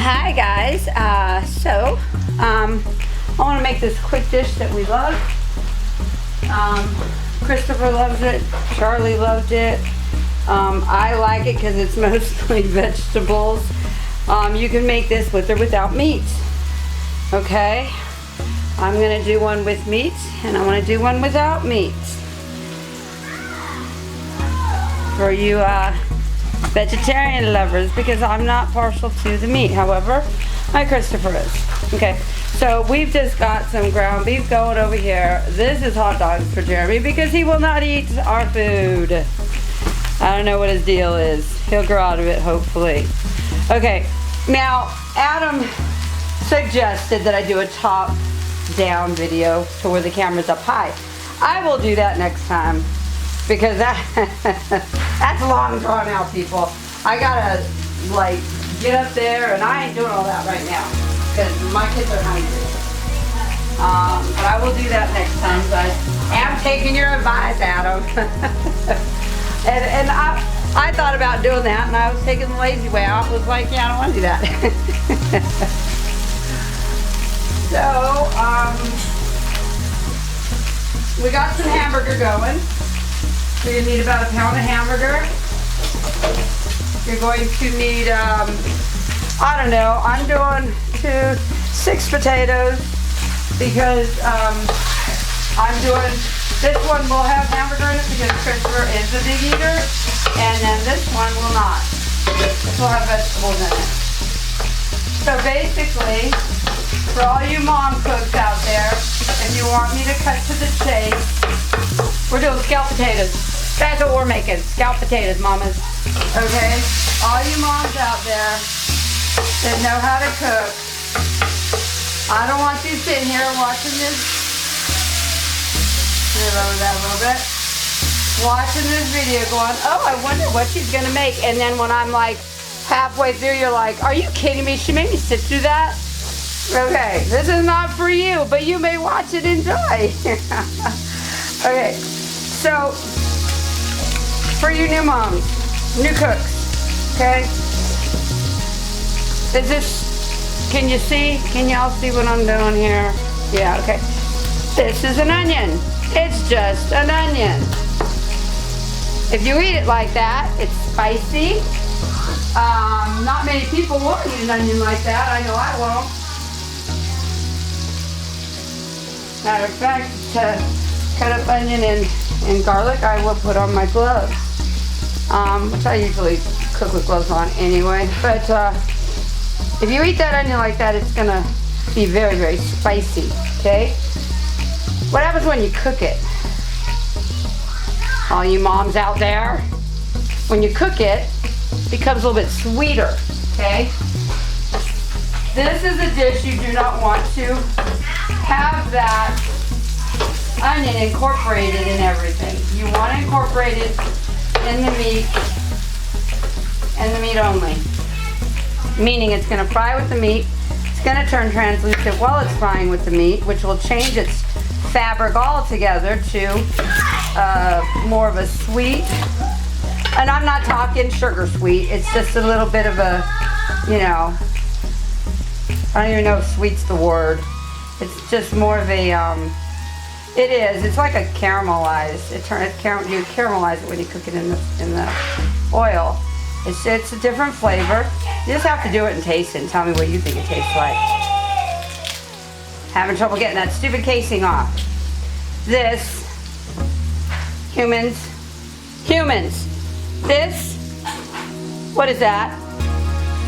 Hi guys, I want to make this quick dish that we love. Christopher loves it, Charlie loved it. I like it because it's mostly vegetables. You can make this with or without meat. Okay, I'm going to do one with meat and I want to do one without meat. For you vegetarian lovers, because I'm not partial to the meat. However, my Christopher is. Okay, so we've just got some ground beef going over here. This is hot dogs for Jeremy because he will not eat our food. I don't know what his deal is. He'll grow out of it, hopefully. Okay, now Adam suggested that I do a top down video to where the camera's up high. I will do that next time, because that's long drawn out, people. I gotta like get up there, and I ain't doing all that right now because my kids are hungry. But I will do that next time. But I'm taking your advice, Adam. and I thought about doing that, and I was taking the lazy way out. I was like, yeah, I don't want to do that. So we got some hamburger going. So you need about a pound of hamburger. You're going to need, I don't know, I'm doing 6 potatoes because I'm doing, this one will have hamburger in it because Christopher is a big eater, and then this one will not. This will have vegetables in it. So basically, for all you mom cooks out there, if you want me to cut to the chase, we're doing scalloped potatoes. That's what we're making, scalloped potatoes, mamas. Okay? All you moms out there that know how to cook, I don't want you sitting here watching this. Let me lower that a little bit. Watching this video going, oh, I wonder what she's gonna make. And then when I'm like halfway through, you're like, are you kidding me? She made me sit through that? Okay, this is not for you, but you may watch it and enjoy. Okay, so for you new moms, new cooks, okay? Is this, can you see? Can y'all see what I'm doing here? Yeah, okay. This is an onion. It's just an onion. If you eat it like that, it's spicy. Not many people will eat an onion like that. I know I won't. Matter of fact, to cut up onion and garlic, I will put on my gloves. Which I usually cook with gloves on anyway. But if you eat that onion like that, it's gonna be very, very spicy, okay? What happens when you cook it? All you moms out there, when you cook it, it becomes a little bit sweeter, okay? This is a dish you do not want to have that onion incorporated in everything. You want to incorporate it in the meat, and the meat only. Meaning it's going to fry with the meat, it's going to turn translucent while it's frying with the meat, which will change its fabric altogether to more of a sweet, and I'm not talking sugar sweet, it's just a little bit of a, you know, I don't even know if sweet's the word. It's just more of a, it is. It's like a caramelized. You caramelize it when you cook it in the oil. It's a different flavor. You just have to do it and taste it and tell me what you think it tastes like. Having trouble getting that stupid casing off. This, humans. This, what is that?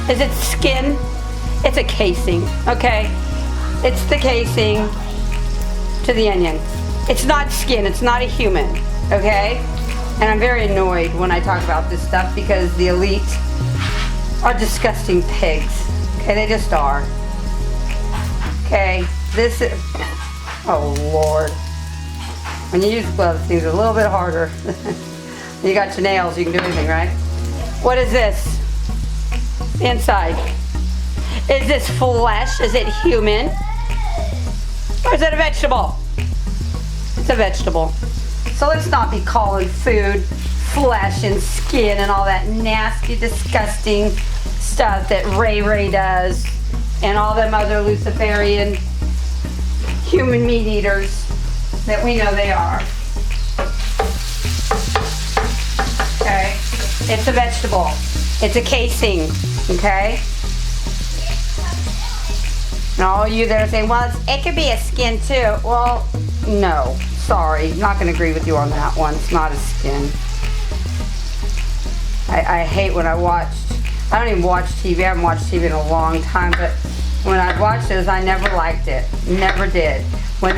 Is it skin? It's a casing, okay? It's the casing to the onion. It's not skin, it's not a human, okay? And I'm very annoyed when I talk about this stuff because the elite are disgusting pigs. Okay, they just are. Okay, this is, oh Lord. When you use gloves, things are a little bit harder. You got your nails, you can do anything, right? What is this? Inside. Is this flesh? Is it human? Or is it a vegetable? It's a vegetable. So let's not be calling food flesh and skin and all that nasty, disgusting stuff that Ray does and all them other Luciferian human meat eaters that we know they are. Okay? It's a vegetable. It's a casing. Okay? And all you that are saying, well, it could be a skin too. Well, no. Sorry. I'm not going to agree with you on that one. It's not a skin. I hate when I don't even watch TV. I haven't watched TV in a long time, but when I'd watch those, I never liked it. Never did. When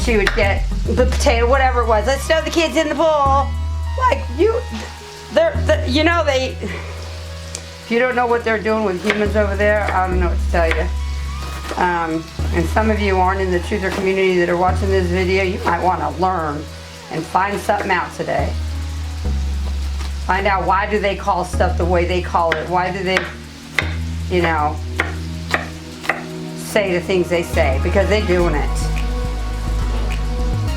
she would get the potato, whatever it was. Let's throw the kids in the pool. Like, if you don't know what they're doing with humans over there, I don't know what to tell you. And some of you aren't in the truther community that are watching this video. You might want to learn and find something out today. Find out why do they call stuff the way they call it. Why do they, say the things they say. Because they're doing it.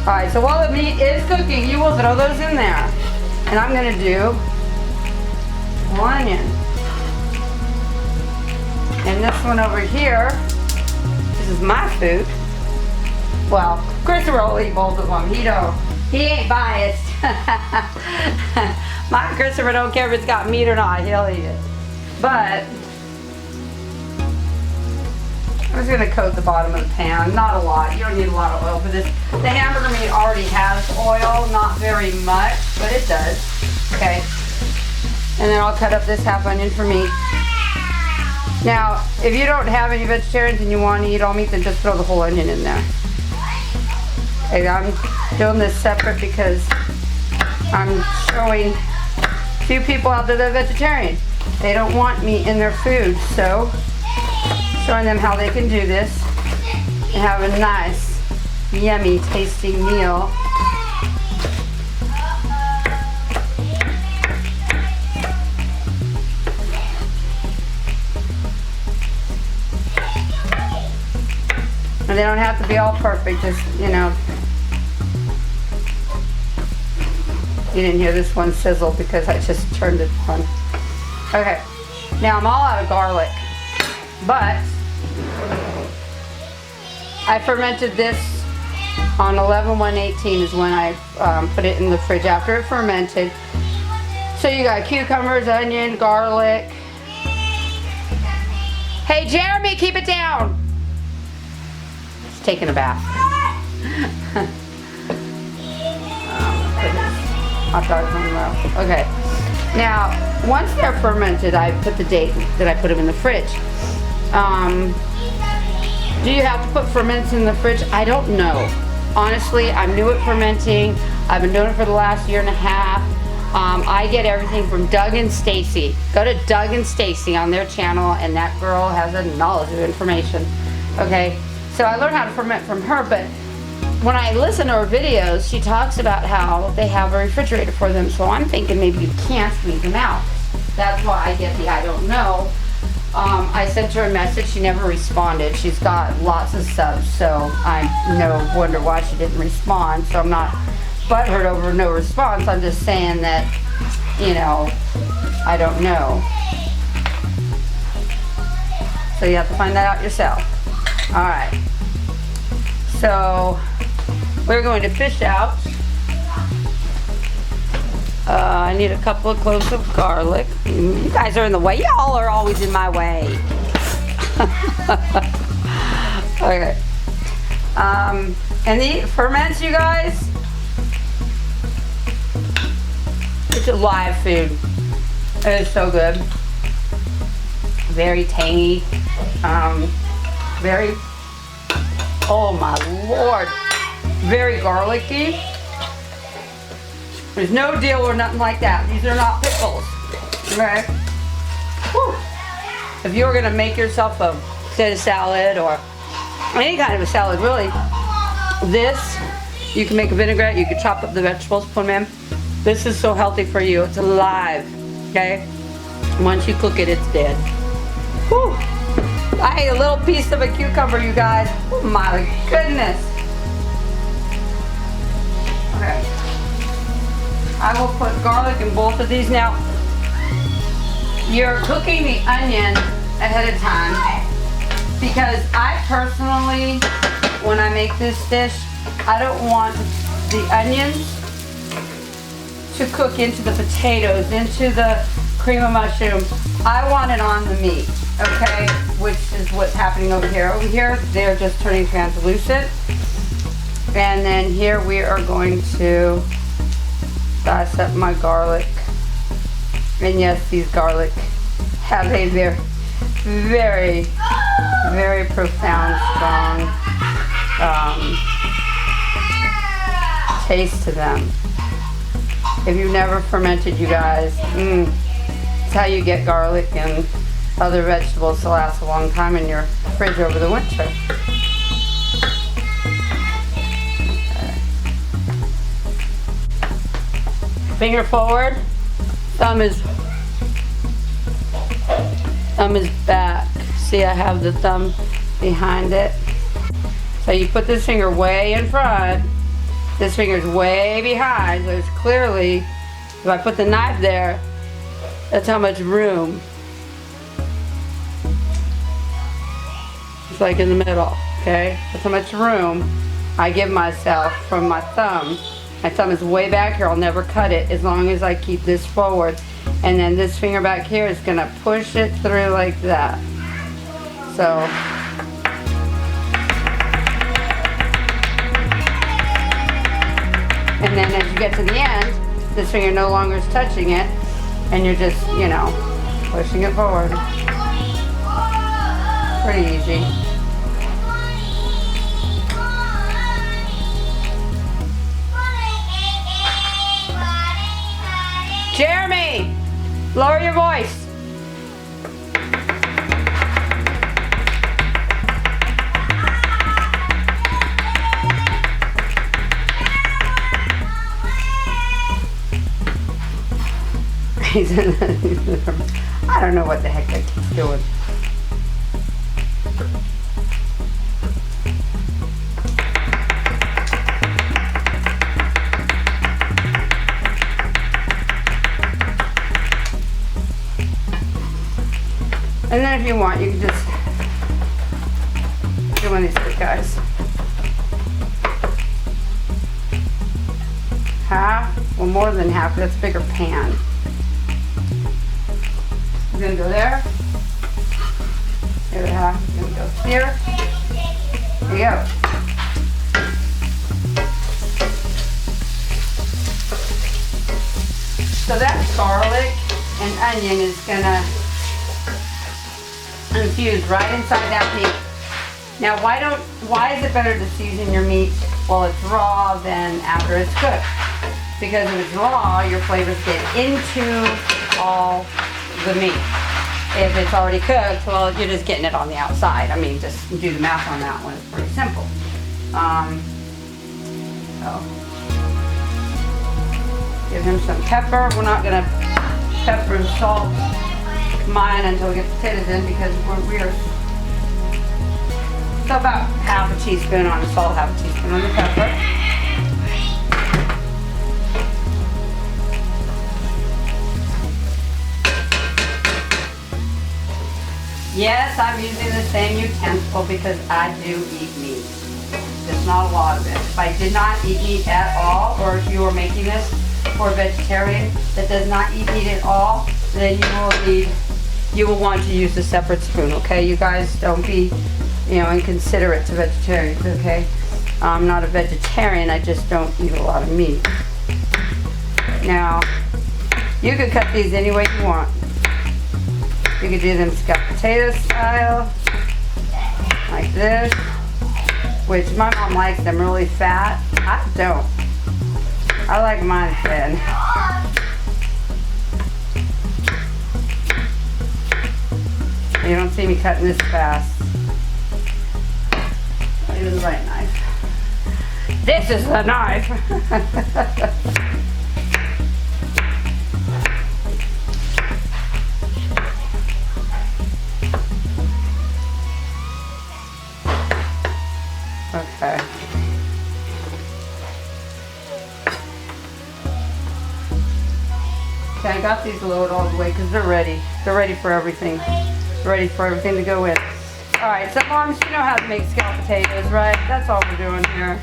Alright, so while the meat is cooking, you will throw those in there. And I'm going to do onion. And this one over here, this is my food. Well, Casserol will eat both of them. He ain't biased. My Christopher don't care if it's got meat or not. He'll eat it. But I'm just going to coat the bottom of the pan. Not a lot. You don't need a lot of oil for this. The hamburger meat already has oil. Not very much, but it does. Okay. And then I'll cut up this half onion for me. Now, if you don't have any vegetarians and you want to eat all meat, then just throw the whole onion in there. Okay, I'm doing this separate because I'm showing a few people out there that are vegetarian. They don't want meat in their food, so showing them how they can do this and have a nice, yummy tasting meal. And they don't have to be all perfect, just, you didn't hear this one sizzle because I just turned it on. Okay, now I'm all out of garlic, but I fermented this on 11/1/18 is when I put it in the fridge after it fermented. So you got cucumbers, onion, garlic. Hey Jeremy, keep it down. He's taking a bath. Hot dogs on the row. Okay. Now, once they're fermented, I put the date that I put them in the fridge. Do you have to put ferments in the fridge? I don't know. Honestly, I'm new at fermenting. I've been doing it for the last year and a half. I get everything from Doug and Stacy. Go to Doug and Stacy on their channel, and that girl has a knowledge of information. Okay, so I learned how to ferment from her, but when I listen to her videos, she talks about how they have a refrigerator for them, so I'm thinking maybe you can't leave them out. That's why I get the I don't know. I sent her a message, she never responded. She's got lots of subs, so I wonder why she didn't respond. So I'm not butthurt over no response. I'm just saying that, I don't know. So you have to find that out yourself. Alright. So we're going to fish out. I need a couple of cloves of garlic. You guys are in the way. Y'all are always in my way. Okay. And the ferments, you guys. It's a live food. It is so good. Very tangy. Very, oh my Lord. Very garlicky. There's no dill or nothing like that. These are not pickles. Okay? Whew. If you were going to make yourself a potato salad or any kind of a salad, really, this, you can make a vinaigrette, you can chop up the vegetables, put them in. This is so healthy for you. It's alive. Okay? Once you cook it, it's dead. Whew. I ate a little piece of a cucumber, you guys. Oh my goodness. Okay. I will put garlic in both of these. Now, you're cooking the onion ahead of time because I personally, when I make this dish, I don't want the onions to cook into the potatoes, into the cream of mushroom. I want it on the meat, okay? Which is what's happening over here. Over here, they're just turning translucent. And then here we are going to dice up my garlic. And yes, these garlic have a very, very profound, strong taste to them. If you've never fermented, you guys, it's how you get garlic and other vegetables to last a long time in your fridge over the winter. Okay. Finger forward, thumb is back. See, I have the thumb behind it. So you put this finger way in front. This finger's way behind, so it's clearly, if I put the knife there, that's how much room. It's like in the middle, okay? That's how much room I give myself from my thumb. My thumb is way back here, I'll never cut it as long as I keep this forward. And then this finger back here is gonna push it through like that. So, and then as you get to the end, this finger no longer is touching it, and you're just, you know, pushing it forward. Pretty easy. Jeremy, lower your voice. I don't know what the heck that keeps doing. And then if you want, you can just do one of these quick guys. Half, well, more than half, that's a bigger pan. We're gonna go there. The other half is gonna go here. There you go. So that garlic and onion is gonna infuse right inside that meat. Now why is it better to season your meat while it's raw than after it's cooked? Because if it's raw, your flavors get into all the meat. If it's already cooked, well, you're just getting it on the outside. I mean, just do the math on that one. It's pretty simple. So give him some pepper. We're not gonna pepper and salt mine until we get the potatoes in because we're so about half a teaspoon on the salt, half a teaspoon on the pepper. Yes, I'm using the same utensil because I do eat meat. Just not a lot of it. If I did not eat meat at all, or if you are making this for a vegetarian that does not eat meat at all, then you will want to use a separate spoon, okay? You guys don't be, inconsiderate to vegetarians, okay? I'm not a vegetarian, I just don't eat a lot of meat. Now, you could cut these any way you want. You could do them scalloped potato style, like this, which my mom likes them really fat. I don't. I like mine thin. You don't see me cutting this fast. Use the right knife. This is the knife. Okay. Okay, I got these loaded all the way because they're ready. They're ready for everything. They're ready for everything to go in. All right, so moms, you know how to make scalloped potatoes, right? That's all we're doing here.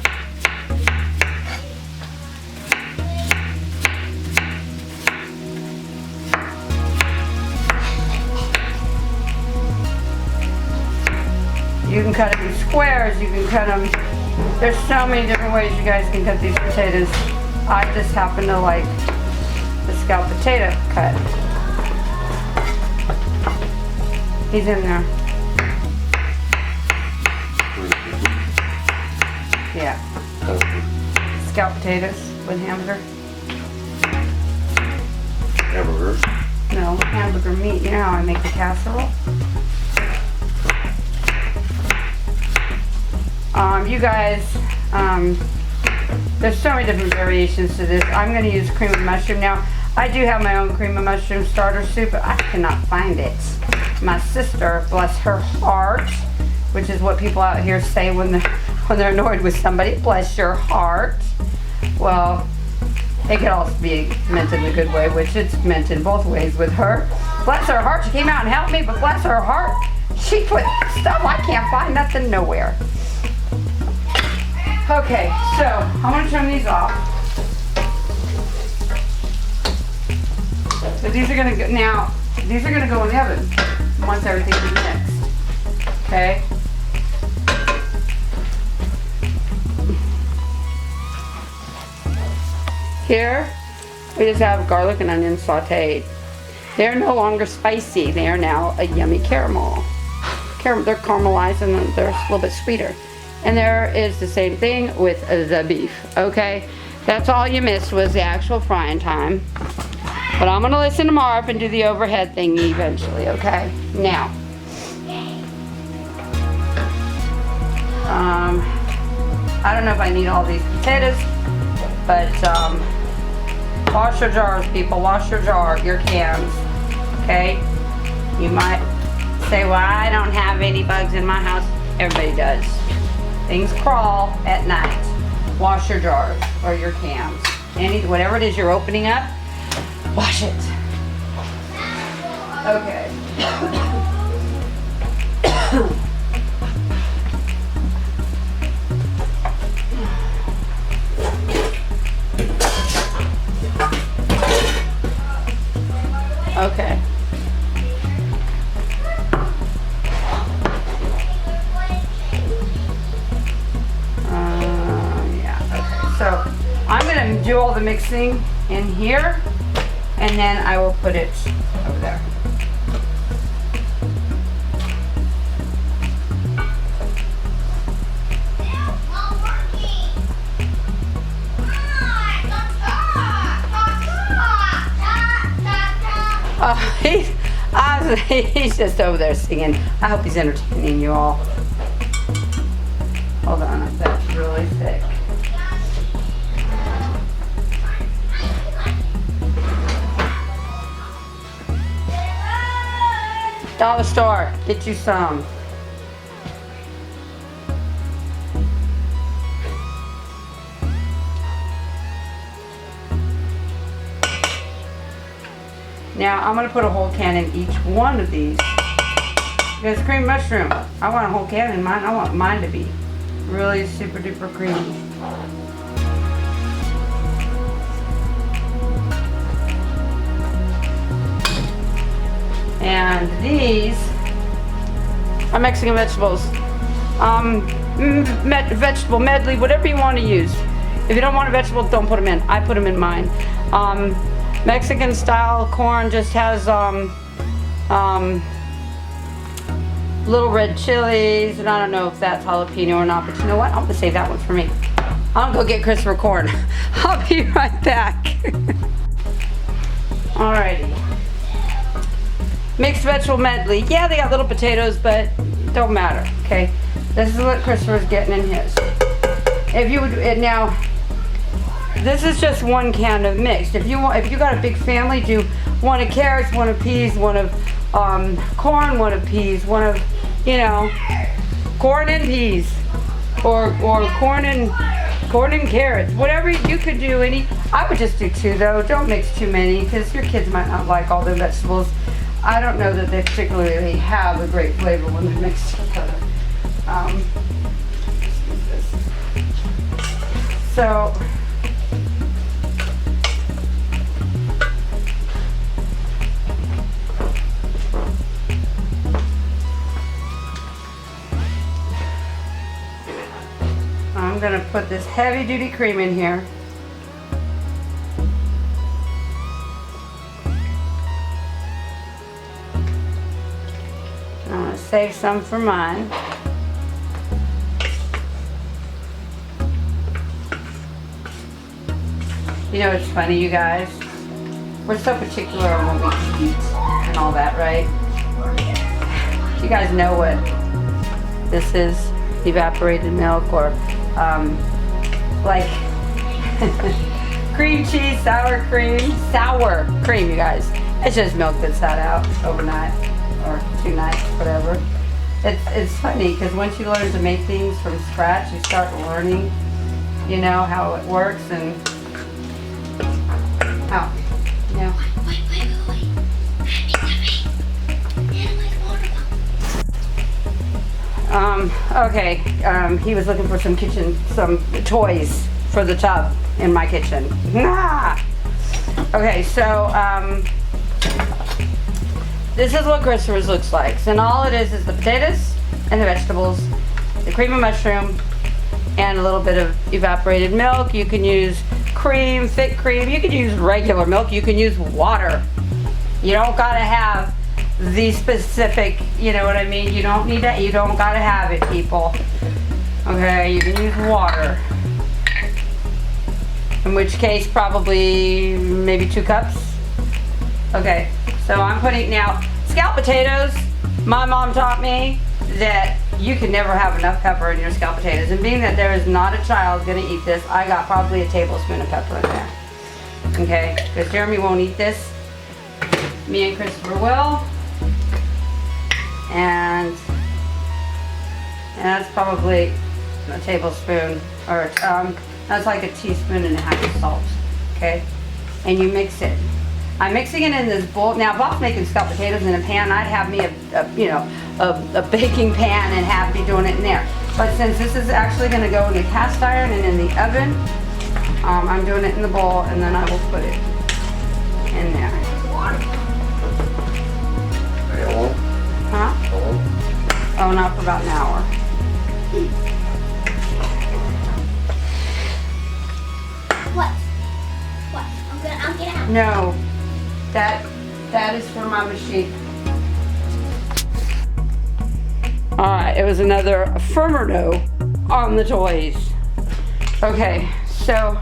You can cut them in squares, you can cut them, there's so many different ways you guys can cut these potatoes. I just happen to like the scalloped potato cut. He's in there. Yeah. Scalloped potatoes with hamburger. Hamburger? No, hamburger meat. You know how I make the casserole? You guys, there's so many different variations to this. I'm going to use cream of mushroom. Now, I do have my own cream of mushroom starter soup, but I cannot find it. My sister, bless her heart, which is what people out here say when they're annoyed with somebody, bless your heart. Well, it could also be meant in a good way, which it's meant in both ways with her. Bless her heart, she came out and helped me, but bless her heart, she put stuff I can't find nothing nowhere. Okay, so I'm going to turn these off. So these are going to go, now, these are going to go in the oven once everything is mixed. Okay? Here, we just have garlic and onion sauteed. They're no longer spicy. They are now a yummy caramel. They're caramelized and they're a little bit sweeter. And there is the same thing with the beef, okay? That's all you missed was the actual frying time. But I'm gonna listen to Marv and do the overhead thing eventually, okay? Now, I don't know if I need all these potatoes, but wash your jars, people, wash your cans, okay? You might say, well, I don't have any bugs in my house. Everybody does. Things crawl at night. Wash your jars or your cans. Whatever it is you're opening up, wash it. Okay. Okay. So I'm going to do all the mixing in here, and then I will put it over there. He's just over there singing. I hope he's entertaining you all. Hold on, that's really thick. Dollar store, get you some. Now I'm gonna put a whole can in each one of these. Because cream mushroom, I want a whole can in mine. I want mine to be really super duper creamy. And these are Mexican vegetables. Vegetable medley, whatever you want to use. If you don't want a vegetable, don't put them in. I put them in mine. Mexican style corn just has little red chilies, and I don't know if that's jalapeno or not, but you know what? I'm gonna save that one for me. I'm gonna go get Christopher corn. I'll be right back. Alrighty. Mixed vegetable medley. Yeah, they got little potatoes, but don't matter, okay? This is what Christopher's getting in his. If you would, now, this is just one can of mixed. If you got a big family, do one of carrots, one of peas, one of corn, one of peas, one of, you know, corn and peas, or corn and corn and carrots, whatever you could do. I would just do 2 though. Don't mix too many because your kids might not like all the vegetables. I don't know that they particularly have a great flavor when they're mixed together. So I'm gonna put this heavy duty cream in here. I'm gonna save some for mine. You know, it's funny, you guys. We're so particular on what we eat and all that, right? You guys know what this is? Evaporated milk, or like cream cheese, sour cream, you guys. It's just milk that's sat out overnight or 2 nights, whatever. It's funny because once you learn to make things from scratch, you start learning, you know, how it works and how, you know. Wait. Okay, he was looking for some toys for the tub in my kitchen. Nah! Okay, so, this is what Christopher's looks like. And all it is the potatoes and the vegetables, the cream of mushroom, and a little bit of evaporated milk. You can use cream, thick cream. You can use regular milk. You can use water. You don't gotta have the specific, you know what I mean? You don't need that. You don't gotta have it, people. Okay, you can use water. In which case, probably maybe 2 cups. Okay, so I'm putting now scalloped potatoes. My mom taught me that you can never have enough pepper in your scalloped potatoes. And being that there is not a child gonna eat this, I got probably a tablespoon of pepper in there. Okay, because Jeremy won't eat this. Me and Christopher will. And that's probably a tablespoon, or that's like a teaspoon and a half of salt. Okay, and you mix it. I'm mixing it in this bowl. Now, if I was making scalloped potatoes in a pan, I'd have me a baking pan and have me doing it in there. But since this is actually going to go in the cast iron and in the oven, I'm doing it in the bowl, and then I will put it in there. Huh? Oh, not for about an hour. What? I'm gonna have. No, that is for my machine. All right, it was another firmer no on the toys. Okay, so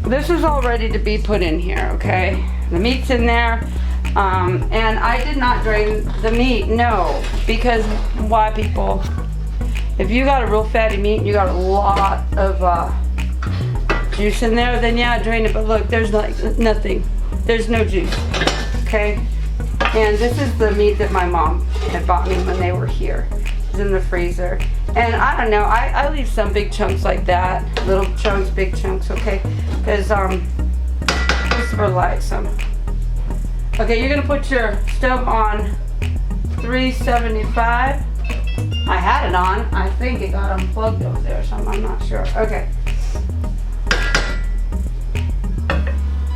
this is all ready to be put in here. Okay, the meat's in there. And I did not drain the meat, no, because why, people? If you got a real fatty meat and you got a lot of juice in there, then yeah, drain it. But look, there's like nothing. There's no juice, okay? And this is the meat that my mom had bought me when they were here. It's in the freezer. And I don't know, I leave some big chunks like that, little chunks, big chunks, okay? Because Christopher likes them. Okay, you're gonna put your stove on 375. I had it on. I think it got unplugged over there or something. I'm not sure. Okay.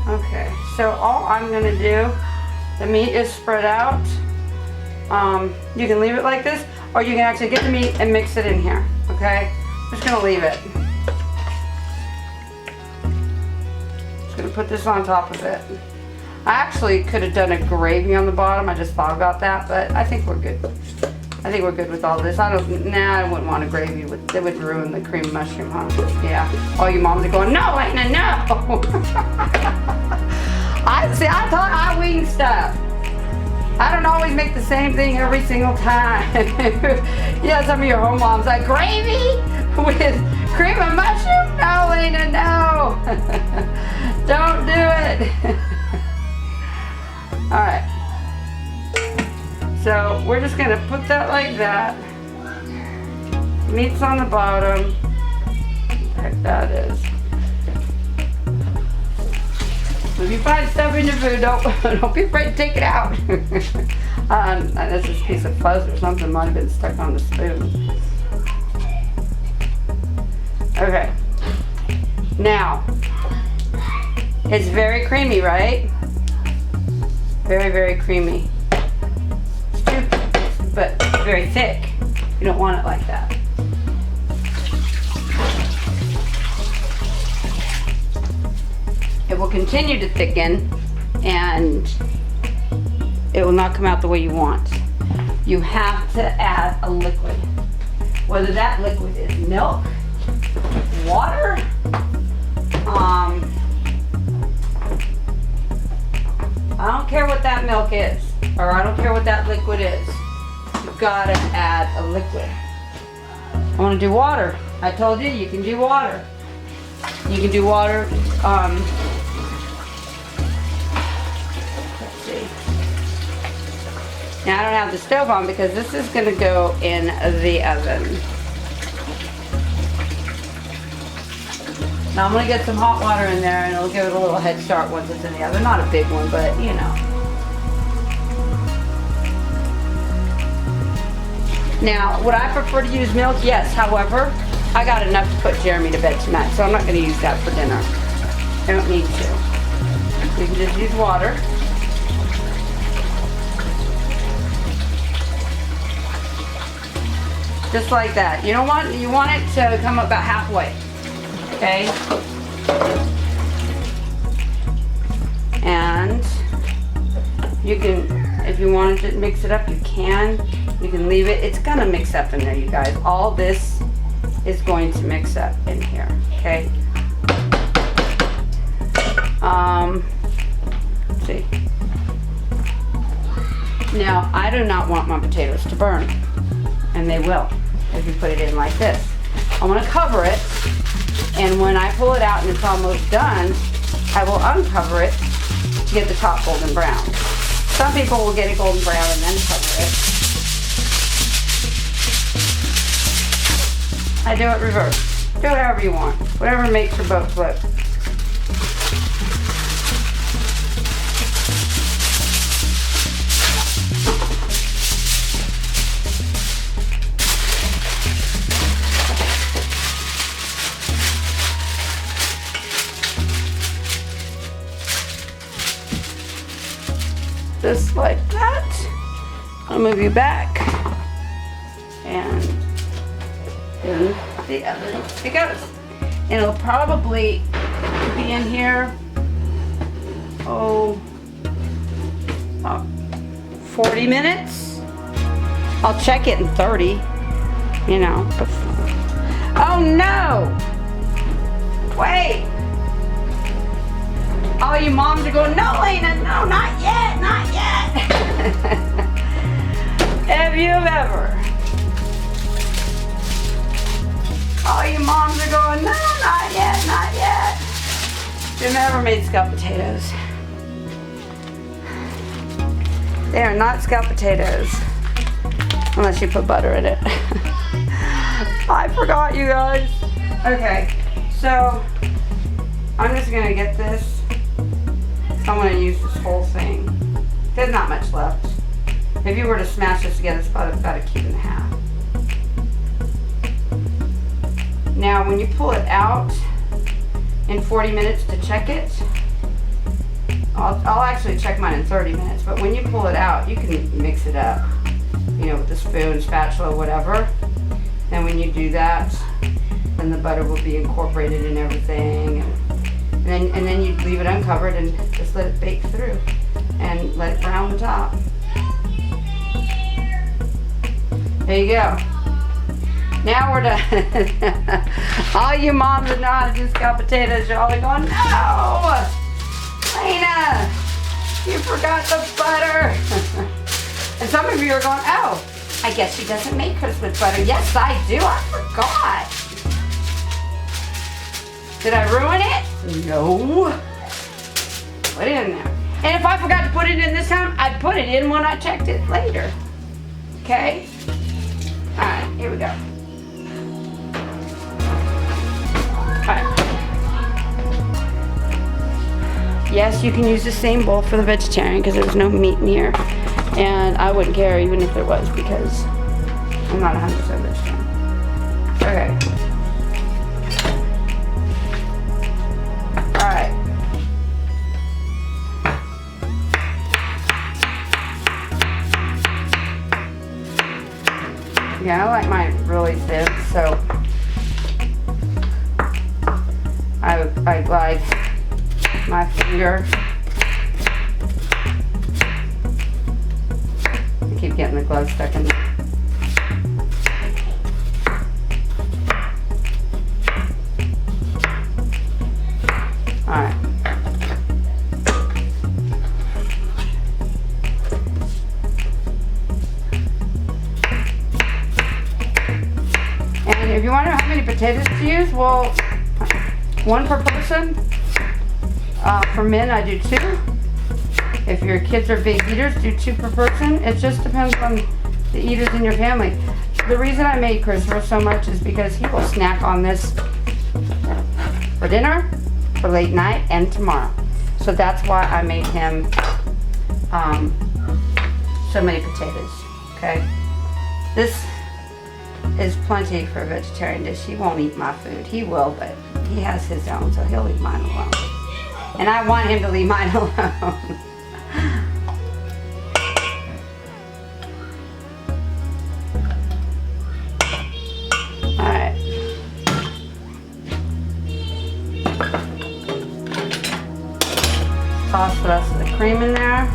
Okay, so all I'm gonna do, the meat is spread out. You can leave it like this, or you can actually get the meat and mix it in here, okay? I'm just gonna leave it. Just gonna put this on top of it. I actually could have done a gravy on the bottom. I just thought about that, but I think we're good. I think we're good with all this. I wouldn't want a gravy. It would ruin the cream mushroom, huh? Yeah. All you moms are going, no, Lena, no. I thought I wing stuff. I don't always make the same thing every single time. Yeah, some of your home moms like, gravy with cream of mushroom? No, Lena, no. Don't do it. All right, so we're just gonna put that like that. Meat's on the bottom. That is. If you find stuff in your food, don't be afraid to take it out. This is a piece of fuzz or something might have been stuck on the spoon. Okay. Now, it's very creamy, right? Very, very creamy. But very thick. You don't want it like that. It will continue to thicken and it will not come out the way you want. You have to add a liquid. Whether that liquid is milk, water, I don't care what that milk is, or I don't care what that liquid is. You've gotta add a liquid. I wanna do water. I told you, you can do water. You can do water, let's see. Now I don't have the stove on because this is gonna go in the oven. Now I'm gonna get some hot water in there and it'll give it a little head start once it's in the oven. Not a big one, but you know. Now, would I prefer to use milk? Yes, however, I got enough to put Jeremy to bed tonight, so I'm not gonna use that for dinner. I don't need to. You can just use water. Just like that. You want it to come about halfway. Okay? And you can, if you wanted to mix it up, you can. You can leave it. It's gonna mix up in there, you guys. All this is going to mix up in here, okay? Let's see. Now, I do not want my potatoes to burn, and they will if you put it in like this. I want to cover it, and when I pull it out and it's almost done, I will uncover it to get the top golden brown. Some people will get it golden brown and then cover it. I do it reverse. Do it however you want. Whatever makes your boat float. Just like that. I'll move you back. And in the oven it goes. And it'll probably be in here, about 40 minutes. I'll check it in 30, you know. Oh no! Wait! All you moms are going, no, Lena, no, not yet, not yet. Have you ever? All you moms are going, no, not yet, not yet. You've never made scalloped potatoes. They are not scalloped potatoes. Unless you put butter in it. I forgot, you guys. Okay, so I'm just gonna get this. I'm going to use this whole thing. There's not much left. If you were to smash this together, it's about a cube and a half. Now, when you pull it out in 40 minutes to check it, I'll actually check mine in 30 minutes, but when you pull it out, you can mix it up, you know, with the spoon, spatula, whatever. And when you do that, then the butter will be incorporated in everything. And then you leave it uncovered and just let it bake through and let it brown the top. There you go. Now we're done. All you moms that know how to do scalloped potatoes, you're all going, no! Lena, you forgot the butter. And some of you are going, oh, I guess she doesn't make hers with butter. Yes, I do. I forgot. Did I ruin it? No. Put it in there. And if I forgot to put it in this time, I'd put it in when I checked it later. Okay? Alright, here we go. Alright. Yes, you can use the same bowl for the vegetarian because there's no meat in here. And I wouldn't care even if there was because I'm not 100% vegetarian. Okay. Alright. Yeah, I like mine really thin, so I like my finger. I keep getting the glove stuck in there. Alright. And if you wonder how many potatoes to use, well, 1 per person. For men, I do 2. If your kids are big eaters, do 2 per person. It just depends on the eaters in your family. The reason I made Christopher so much is because he will snack on this for dinner, for late night, and tomorrow. So that's why I made him so many potatoes, okay? This is plenty for a vegetarian dish. He won't eat my food. He will, but he has his own, so he'll leave mine alone. And I want him to leave mine alone. Alright. Toss the rest of the cream in there.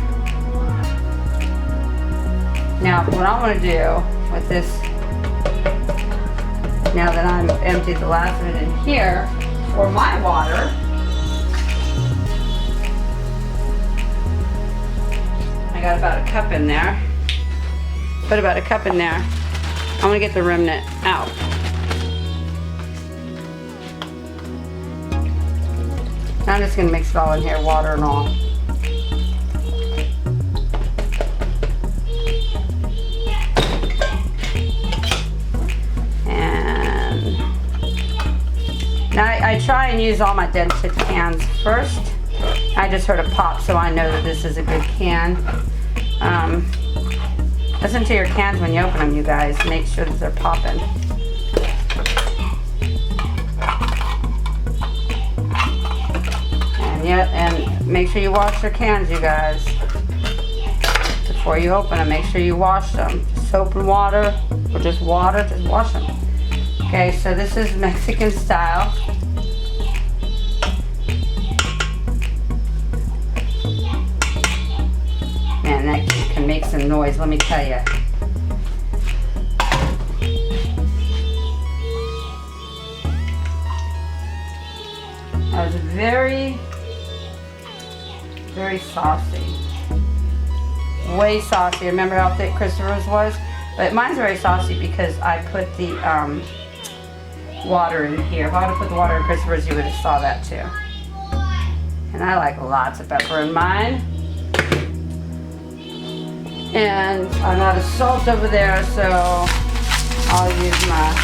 Now, what I want to do with this, now that I'm emptied the last of it in here, for my water, I got about a cup in there. Put about a cup in there. I'm gonna get the remnant out. I'm just gonna mix it all in here, water and all. And now I try and use all my dented cans first. I just heard a pop, so I know that this is a good can. Listen to your cans when you open them, you guys. Make sure that they're popping. And yeah, and make sure you wash your cans, you guys. Before you open them, make sure you wash them. Just soap and water, or just water, just wash them. Okay, so this is Mexican style. Man, that can make some noise, let me tell you. That was very, very saucy. Way saucy. Remember how thick Christopher's was? But mine's very saucy because I put the water in here. If I would have put the water in Christopher's, you would have saw that too. And I like lots of pepper in mine. And I'm out of salt over there, so I'll use my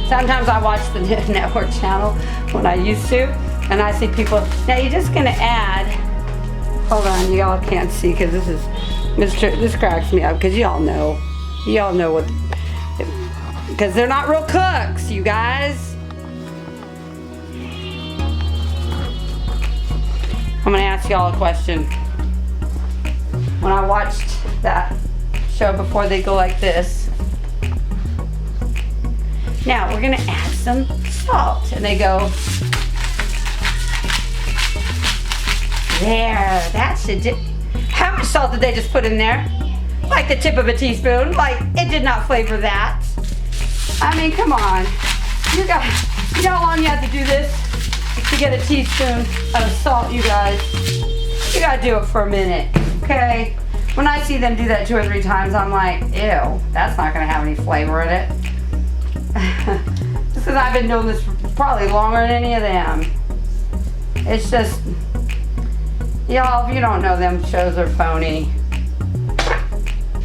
sometimes I watch the network channel when I used to, and I see people, now you're just gonna add, hold on, y'all can't see because this cracks me up because y'all know what, because they're not real cooks, you guys. I'm gonna ask y'all a question. When I watched that show before, they go like this. Now we're gonna add some salt. And they go, there, that should do. How much salt did they just put in there? Like the tip of a teaspoon. Like, it did not flavor that. I mean, come on. You know how long you have to do this? To get a teaspoon of salt, you guys. You gotta do it for a minute, okay? When I see them do that 2 or 3 times, I'm like, ew, that's not gonna have any flavor in it. Just because I've been doing this for probably longer than any of them. It's just, y'all, if you don't know, them shows are phony.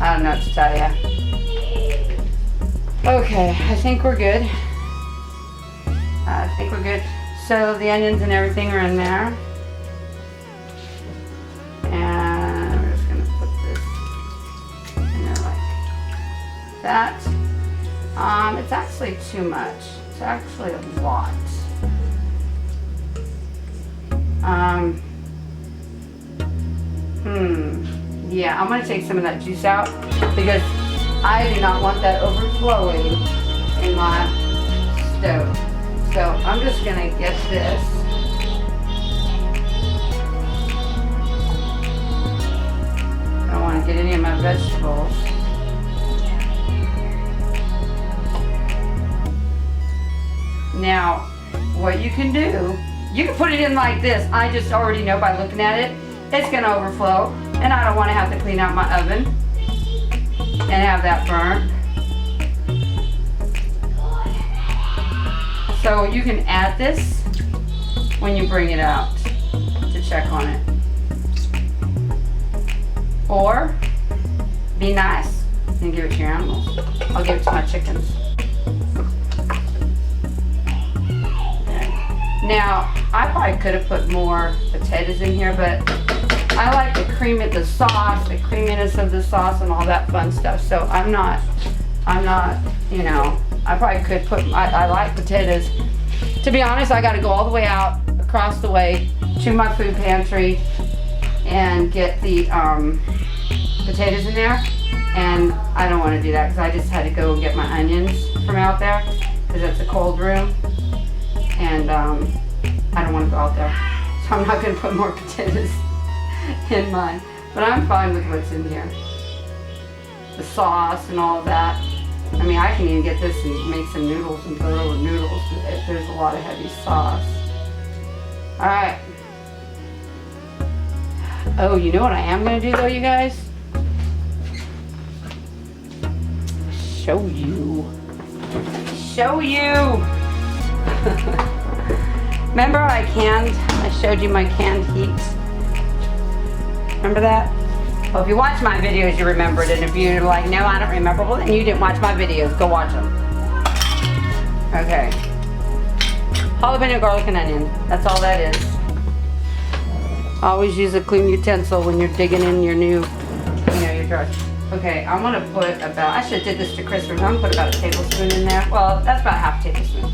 I don't know what to tell you. Okay, I think we're good. So the onions and everything are in there. And we're just gonna put this in there like that. It's actually too much. It's actually a lot. Yeah, I'm gonna take some of that juice out because I do not want that overflowing in my stove. So I'm just gonna get this. I don't want to get any of my vegetables. Now, what you can do, you can put it in like this. I just already know by looking at it, it's gonna overflow, and I don't want to have to clean out my oven and have that burnt. So you can add this when you bring it out to check on it. Or be nice and give it to your animals. I'll give it to my chickens. Now, I probably could have put more potatoes in here, but I like the sauce, the creaminess of the sauce and all that fun stuff. So I'm not, you know, I probably could put, I like potatoes. To be honest, I gotta go all the way out, across the way, to my food pantry and get the potatoes in there. And I don't wanna do that because I just had to go and get my onions from out there because it's a cold room. And I don't want to go out there, so I'm not going to put more potatoes in mine. But I'm fine with what's in here. The sauce and all of that. I mean, I can even get this and make some noodles and throw it over noodles if there's a lot of heavy sauce. All right. Oh, you know what I am going to do though, you guys? Show you. Remember I showed you my canned heat? Remember that? Well, if you watch my videos, you remember it. And if you're like, no, I don't remember, well, then you didn't watch my videos. Go watch them. Okay. Jalapeno, garlic, and onion. That's all that is. Always use a clean utensil when you're digging in your new, your jar. Okay, I'm gonna put about, I should have did this to Christmas. I'm gonna put about a tablespoon in there. Well, that's about half a tablespoon.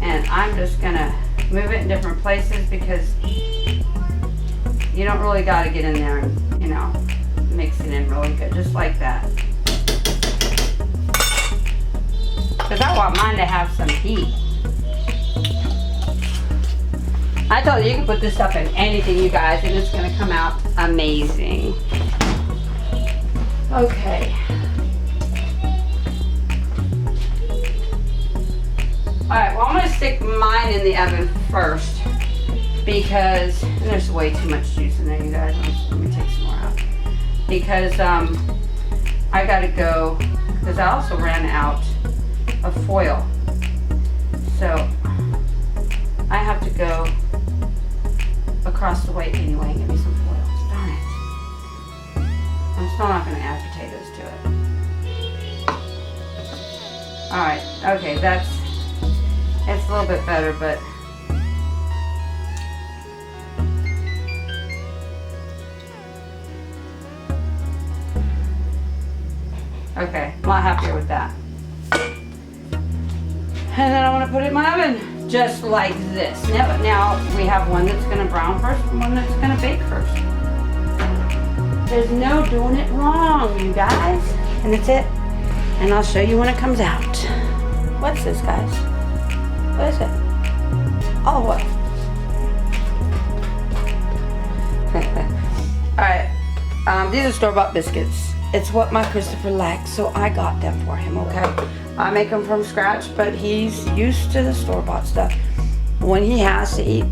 And I'm just gonna move it in different places because you don't really gotta get in there and, mix it in really good, just like that. Because I want mine to have some heat. I told you can put this stuff in anything, you guys, and it's gonna come out amazing. Okay. Alright, well I'm gonna stick mine in the oven first because there's way too much juice in there, you guys. Let me take some more out. Because I gotta go, because I also ran out of foil. So I have to go across the way anyway and get me some foil. Darn it. I'm still not gonna add potatoes to it. Alright, okay, it's a little bit better, but okay, I'm a lot happier with that. And then I want to put it in my oven, just like this. Now we have one that's going to brown first and one that's going to bake first. There's no doing it wrong, you guys. And that's it. And I'll show you when it comes out. What's this, guys? What is it? Oh, what? Alright, these are store-bought biscuits. It's what my Christopher likes, so I got them for him, okay? I make them from scratch, but he's used to the store-bought stuff. When he has to eat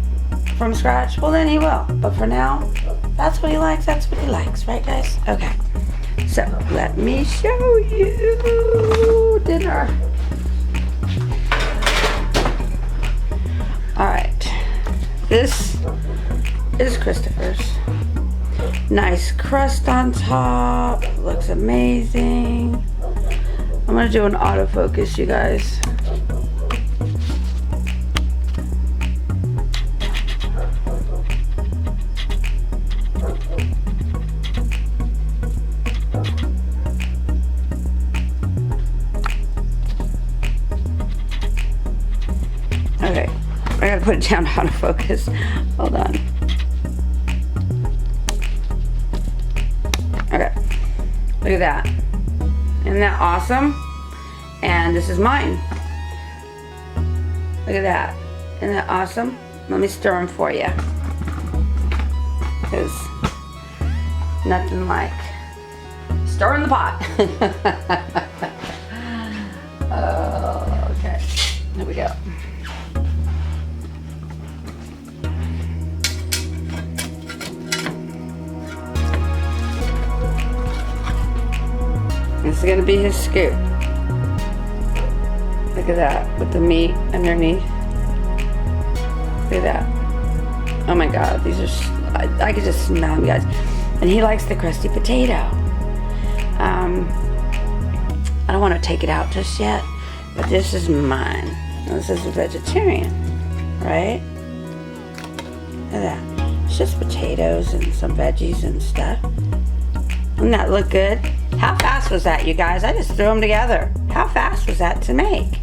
from scratch, well then he will. But for now, that's what he likes, right guys? Okay, so let me show you dinner. All right, this is Christopher's. Nice crust on top. Looks amazing. I'm gonna do an autofocus, you guys. Okay, I gotta put it down autofocus. Hold on. Okay, look at that. Isn't that awesome? And this is mine. Look at that. Isn't that awesome? Let me stir them for you. Because nothing like stirring the pot. Oh, okay. Here we go. This is gonna be his scoop. Look at that, with the meat underneath. Look at that. Oh my God, these are, I could just smell them, guys. And he likes the crusty potato. I don't want to take it out just yet, but this is mine. This is a vegetarian, right? Look at that. It's just potatoes and some veggies and stuff. Doesn't that look good? How fast was that, you guys? I just threw them together. How fast was that to make?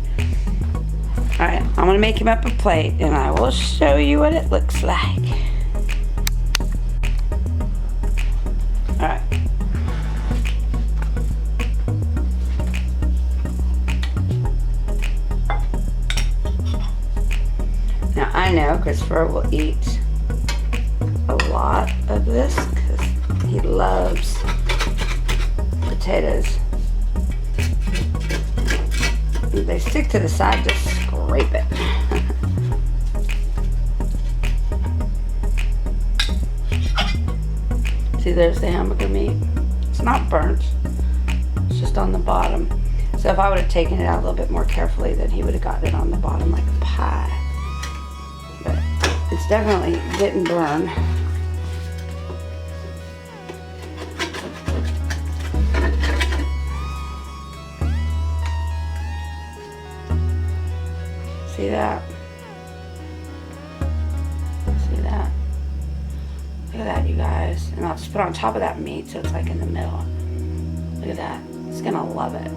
All right, I'm gonna make him up a plate and I will show you what it looks like. All right. Now I know Christopher will eat a lot of this because he loves potatoes. They stick to the side, just scrape it. See, there's the hamburger meat. It's not burnt, it's just on the bottom. So if I would have taken it out a little bit more carefully, then he would have gotten it on the bottom like a pie. But it's definitely didn't burn. See that? See that? Look at that, you guys. And I'll just put it on top of that meat so it's like in the middle. Look at that. He's gonna love it.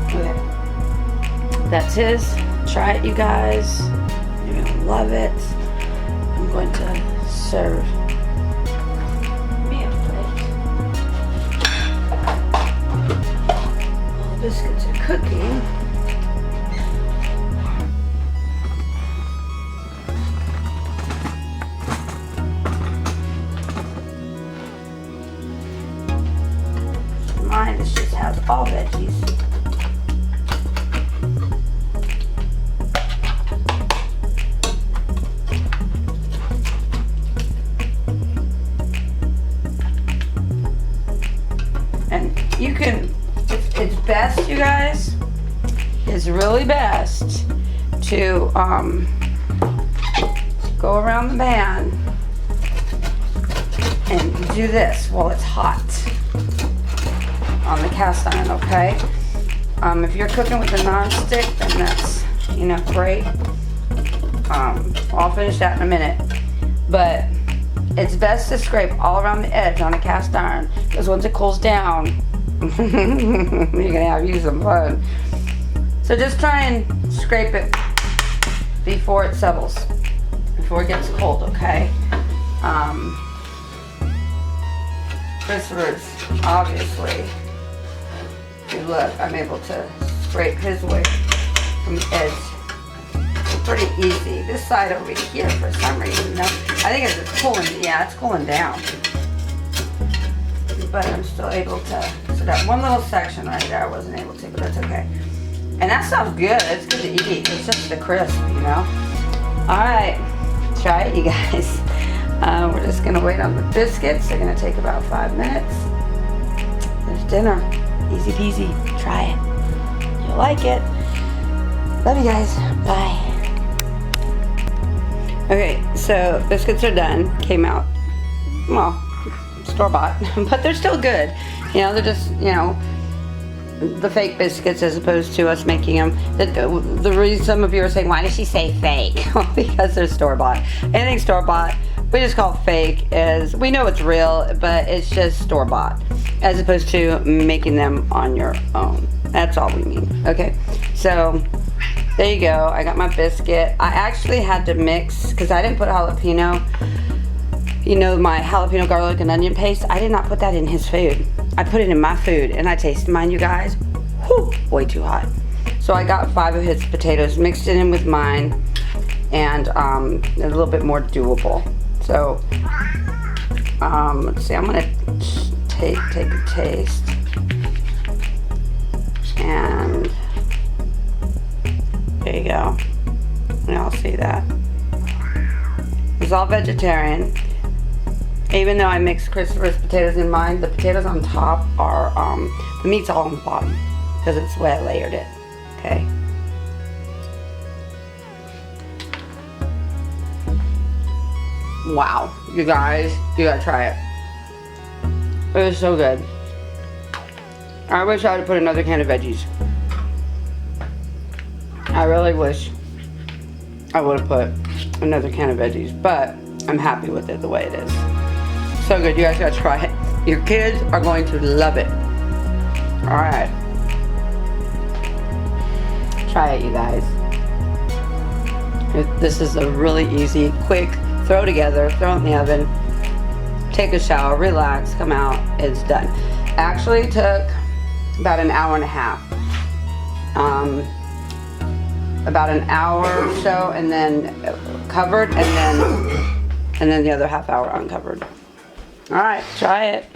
Okay. That's his. Try it, you guys. You're gonna love it. I'm going to serve me a plate. All the biscuits are cooking. Mine just has all veggies. And you can, it's best, you guys, it's really best to go around the pan and do this while it's hot on the cast iron, okay? If you're cooking with a non-stick, then that's, you know, great. I'll finish that in a minute. But it's best to scrape all around the edge on a cast iron, because once it cools down, you're gonna have to use some fun. So just try and scrape it before it settles, before it gets cold, okay? Christopher's obviously, look, I'm able to scrape his way from the edge pretty easy. This side over here, for some reason, no, I think it's just cooling, yeah, it's cooling down. But I'm still able to, so that one little section right there I wasn't able to, but that's okay. And that sounds good, it's good to eat, it's just the crisp, you know? Alright, try it, you guys. We're just gonna wait on the biscuits. They're gonna take about 5 minutes. There's dinner. Easy peasy. Try it. You'll like it. Love you guys. Bye. Okay, so biscuits are done. Came out well, store-bought, but they're still good. You know, they're just, you know, the fake biscuits as opposed to us making them. The reason some of you are saying, why does she say fake? Well, because they're store-bought. Anything store-bought, we just call it fake. Is we know it's real, but it's just store-bought as opposed to making them on your own. That's all we mean. Okay, so there you go. I got my biscuit. I actually had to mix because I didn't put jalapeno. You know, my jalapeno garlic and onion paste, I did not put that in his food. I put it in my food and I tasted mine, you guys. Whew, way too hot. So I got 5 of his potatoes, mixed it in with mine, and a little bit more doable. So, let's see, I'm gonna take a taste. And there you go. Y'all see that? It's all vegetarian. Even though I mixed Christopher's potatoes in mine, the potatoes on top are, the meat's all on the bottom because it's the way I layered it, okay? Wow, you guys, you gotta try it. It was so good. I wish I would put another can of veggies. I really wish I would have put another can of veggies, but I'm happy with it the way it is. So good, you guys gotta try it. Your kids are going to love it. All right. Try it, you guys. This is a really easy, quick, throw together, throw it in the oven, take a shower, relax, come out, it's done. Actually took about an hour and a half. About an hour or so, and then covered, and then the other half hour uncovered. All right, try it.